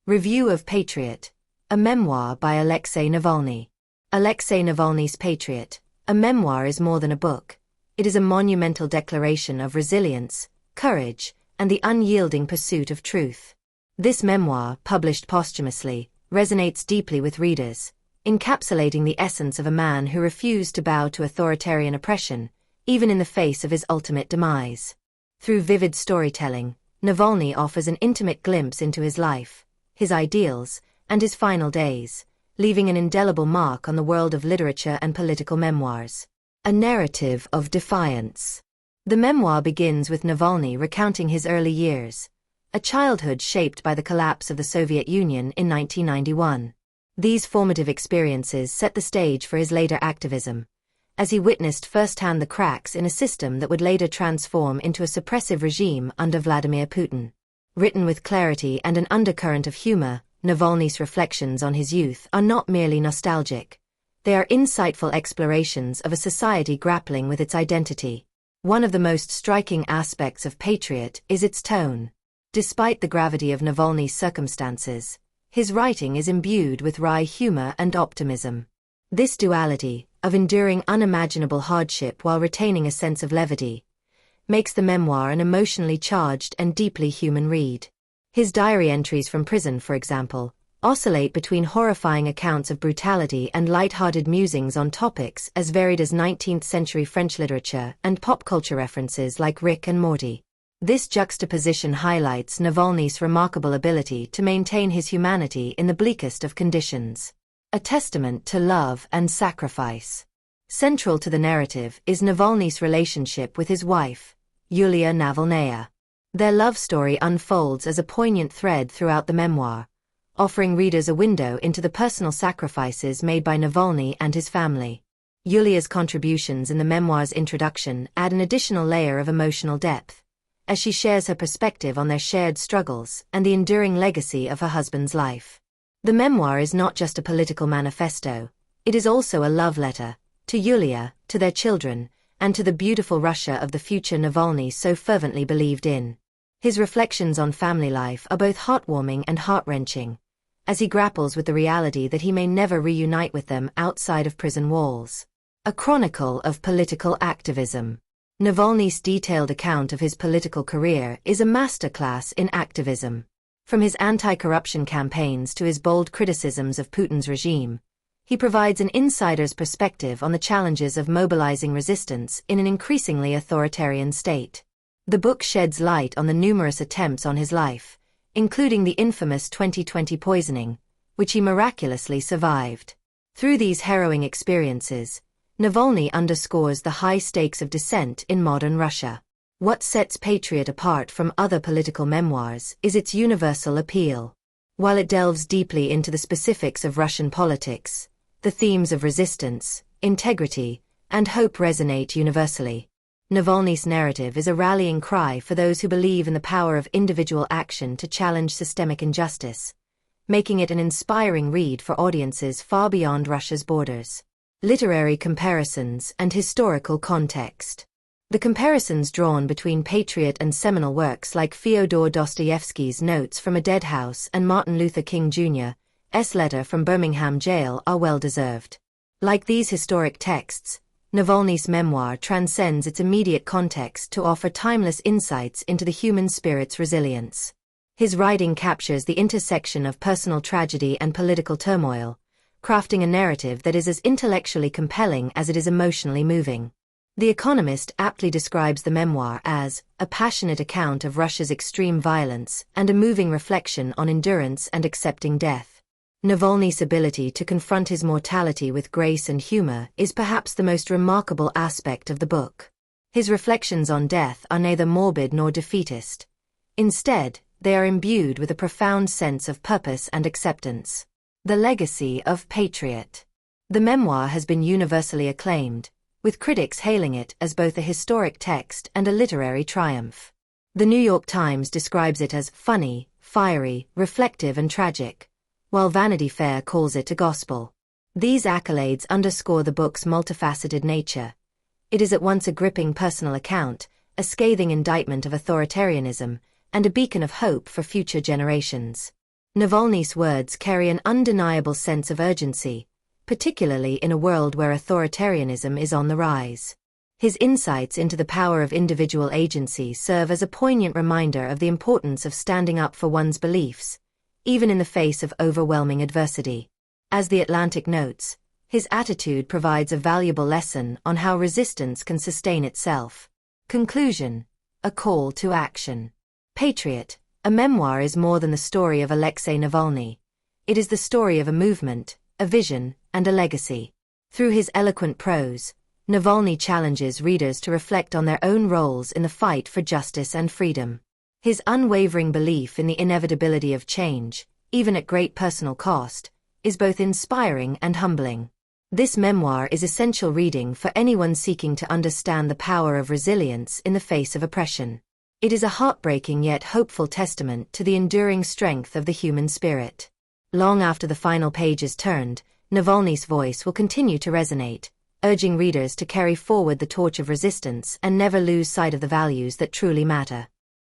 Review of Patriot, a memoir by Alexei Navalny. Alexei Navalny's Patriot, a memoir is more than a book. It is a monumental declaration of resilience, courage, and the unyielding pursuit of truth. This memoir, published posthumously, resonates deeply with readers, encapsulating the essence of a man who refused to bow to authoritarian oppression, even in the face of his ultimate demise. Through vivid storytelling, Navalny offers an intimate glimpse into his life, his ideals, and his final days, leaving an indelible mark on the world of literature and political memoirs. A narrative of defiance. The memoir begins with Navalny recounting his early years, a childhood shaped by the collapse of the Soviet Union in 1991. These formative experiences set the stage for his later activism, as he witnessed firsthand the cracks in a system that would later transform into a suppressive regime under Vladimir Putin. Written with clarity and an undercurrent of humor, Navalny's reflections on his youth are not merely nostalgic. They are insightful explorations of a society grappling with its identity. One of the most striking aspects of Patriot is its tone. Despite the gravity of Navalny's circumstances, his writing is imbued with wry humor and optimism. This duality, of enduring unimaginable hardship while retaining a sense of levity, makes the memoir an emotionally charged and deeply human read. His diary entries from prison, for example, oscillate between horrifying accounts of brutality and light-hearted musings on topics as varied as 19th-century French literature and pop culture references like Rick and Morty. This juxtaposition highlights Navalny's remarkable ability to maintain his humanity in the bleakest of conditions. A testament to love and sacrifice. Central to the narrative is Navalny's relationship with his wife, Yulia Navalnaya. Their love story unfolds as a poignant thread throughout the memoir, offering readers a window into the personal sacrifices made by Navalny and his family. Yulia's contributions in the memoir's introduction add an additional layer of emotional depth, as she shares her perspective on their shared struggles and the enduring legacy of her husband's life. The memoir is not just a political manifesto, it is also a love letter, to Yulia, to their children, and to the beautiful Russia of the future Navalny so fervently believed in. His reflections on family life are both heartwarming and heart-wrenching, as he grapples with the reality that he may never reunite with them outside of prison walls. A chronicle of political activism. Navalny's detailed account of his political career is a masterclass in activism. From his anti-corruption campaigns to his bold criticisms of Putin's regime, he provides an insider's perspective on the challenges of mobilizing resistance in an increasingly authoritarian state. The book sheds light on the numerous attempts on his life, including the infamous 2020 poisoning, which he miraculously survived. Through these harrowing experiences, Navalny underscores the high stakes of dissent in modern Russia. What sets Patriot apart from other political memoirs is its universal appeal. While it delves deeply into the specifics of Russian politics, the themes of resistance, integrity, and hope resonate universally. Navalny's narrative is a rallying cry for those who believe in the power of individual action to challenge systemic injustice, making it an inspiring read for audiences far beyond Russia's borders. Literary comparisons and historical context. The comparisons drawn between Patriot and seminal works like Fyodor Dostoevsky's Notes from a Dead House and Martin Luther King Jr.'s Letter from Birmingham Jail are well-deserved. Like these historic texts, Navalny's memoir transcends its immediate context to offer timeless insights into the human spirit's resilience. His writing captures the intersection of personal tragedy and political turmoil, crafting a narrative that is as intellectually compelling as it is emotionally moving. The Economist aptly describes the memoir as a passionate account of Russia's extreme violence and a moving reflection on endurance and accepting death. Navalny's ability to confront his mortality with grace and humor is perhaps the most remarkable aspect of the book. His reflections on death are neither morbid nor defeatist. Instead, they are imbued with a profound sense of purpose and acceptance. The legacy of Patriot. The memoir has been universally acclaimed, with critics hailing it as both a historic text and a literary triumph. The New York Times describes it as funny, fiery, reflective and tragic, while Vanity Fair calls it a gospel. These accolades underscore the book's multifaceted nature. It is at once a gripping personal account, a scathing indictment of authoritarianism, and a beacon of hope for future generations. Navalny's words carry an undeniable sense of urgency, particularly in a world where authoritarianism is on the rise. His insights into the power of individual agency serve as a poignant reminder of the importance of standing up for one's beliefs, even in the face of overwhelming adversity. As The Atlantic notes, his attitude provides a valuable lesson on how resistance can sustain itself. Conclusion: a call to action. Patriot, a memoir is more than the story of Alexei Navalny. It is the story of a movement, a vision, and a legacy. Through his eloquent prose, Navalny challenges readers to reflect on their own roles in the fight for justice and freedom. His unwavering belief in the inevitability of change, even at great personal cost, is both inspiring and humbling. This memoir is essential reading for anyone seeking to understand the power of resilience in the face of oppression. It is a heartbreaking yet hopeful testament to the enduring strength of the human spirit. Long after the final page is turned, Navalny's voice will continue to resonate, urging readers to carry forward the torch of resistance and never lose sight of the values that truly matter.